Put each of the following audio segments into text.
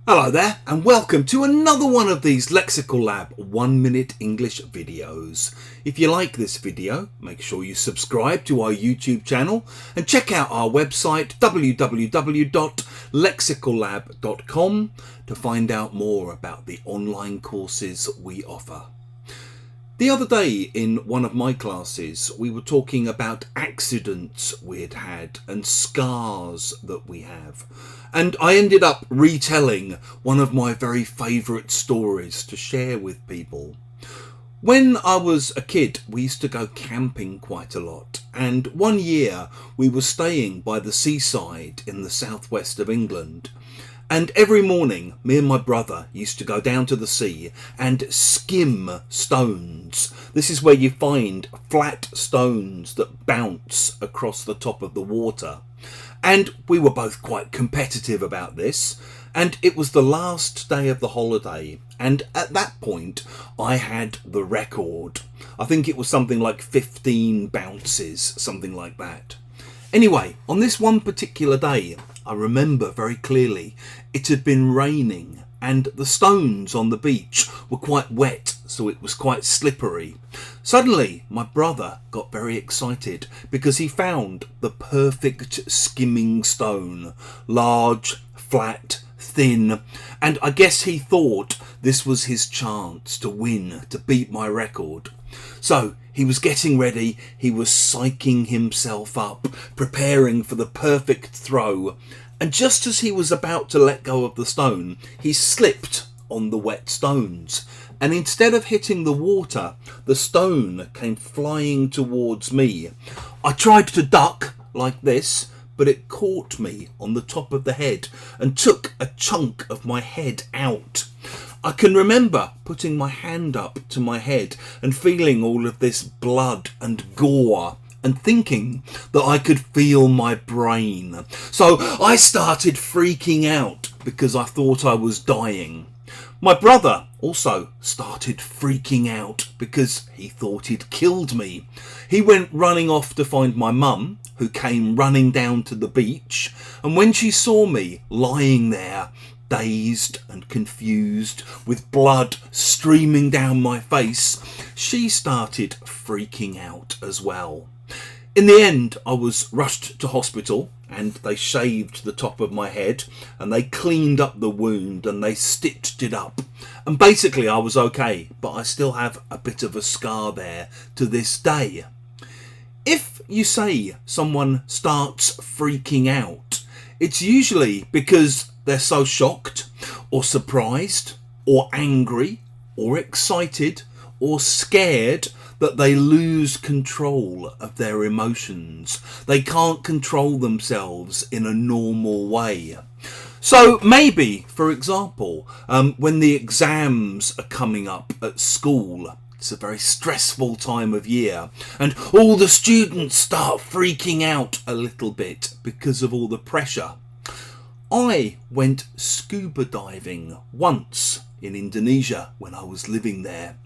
Hello there and welcome to another one of these Lexical Lab 1 minute English videos. If you like this video, make sure you subscribe to our YouTube channel and check out our website www.lexicallab.com to find out more about the online courses we offer. The other day in one of my classes we were talking about accidents we'd had and scars that we have, and I ended up retelling one of my very favourite stories to share with people. When I was a kid we used to go camping quite a lot, and one year we were staying by the seaside in the southwest of England. And every morning, me and my brother used to go down to the sea and skim stones. This is where you find flat stones that bounce across the top of the water. And we were both quite competitive about this. And it was the last day of the holiday. And at that point, I had the record. I think it was something like 15 bounces, something like that. Anyway, on this one particular day, I remember very clearly it had been raining and the stones on the beach were quite wet, so it was quite slippery. Suddenly my brother got very excited because he found the perfect skimming stone, large, flat, thin, and I guess he thought this was his chance to win, to beat my record. So he was getting ready, he was psyching himself up, preparing for the perfect throw, and just as he was about to let go of the stone, he slipped on the wet stones, and instead of hitting the water, the stone came flying towards me. I tried to duck like this, but it caught me on the top of the head and took a chunk of my head out. I can remember putting my hand up to my head and feeling all of this blood and gore and thinking that I could feel my brain. So I started freaking out because I thought I was dying. My brother also started freaking out because he thought he'd killed me. He went running off to find my mum, who came running down to the beach, and when she saw me lying there, dazed and confused, with blood streaming down my face, she started freaking out as well. In the end, I was rushed to hospital and they shaved the top of my head and they cleaned up the wound and they stitched it up. And basically I was okay, but I still have a bit of a scar there to this day. If you say someone starts freaking out, it's usually because they're so shocked or surprised or angry or excited or scared that they lose control of their emotions. They can't control themselves in a normal way. So maybe, for example, when the exams are coming up at school, it's a very stressful time of year and all the students start freaking out a little bit because of all the pressure. I went scuba diving once in Indonesia when I was living there,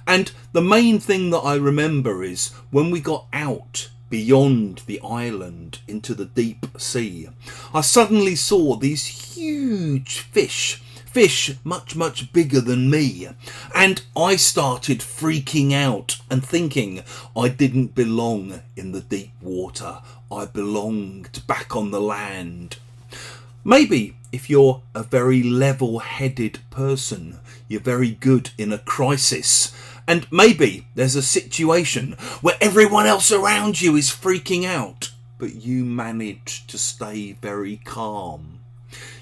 and the main thing that I remember is when we got out beyond the island into the deep sea, I suddenly saw these huge fish much bigger than me, and I started freaking out and thinking I didn't belong in the deep water, I belonged back on the land. Maybe if you're a very level-headed person, you're very good in a crisis, and maybe there's a situation where everyone else around you is freaking out, but you manage to stay very calm.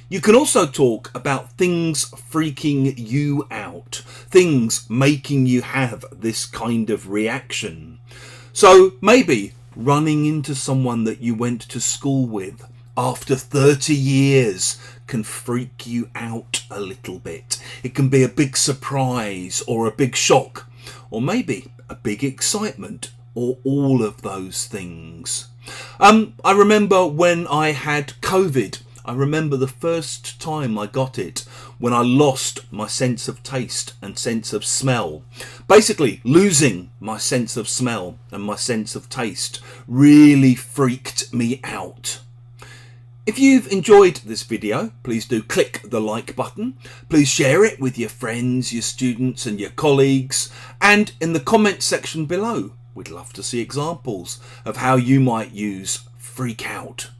You can also talk about things freaking you out, things making you have this kind of reaction. So maybe running into someone that you went to school with after 30 years can freak you out a little bit. It can be a big surprise or a big shock, or maybe a big excitement, or all of those things. I remember when I had COVID. I remember the first time I got it, when I lost my sense of taste and sense of smell. Basically, losing my sense of smell and my sense of taste really freaked me out. If you've enjoyed this video, please do click the like button. Please share it with your friends, your students and your colleagues, and in the comment section below, we'd love to see examples of how you might use freak out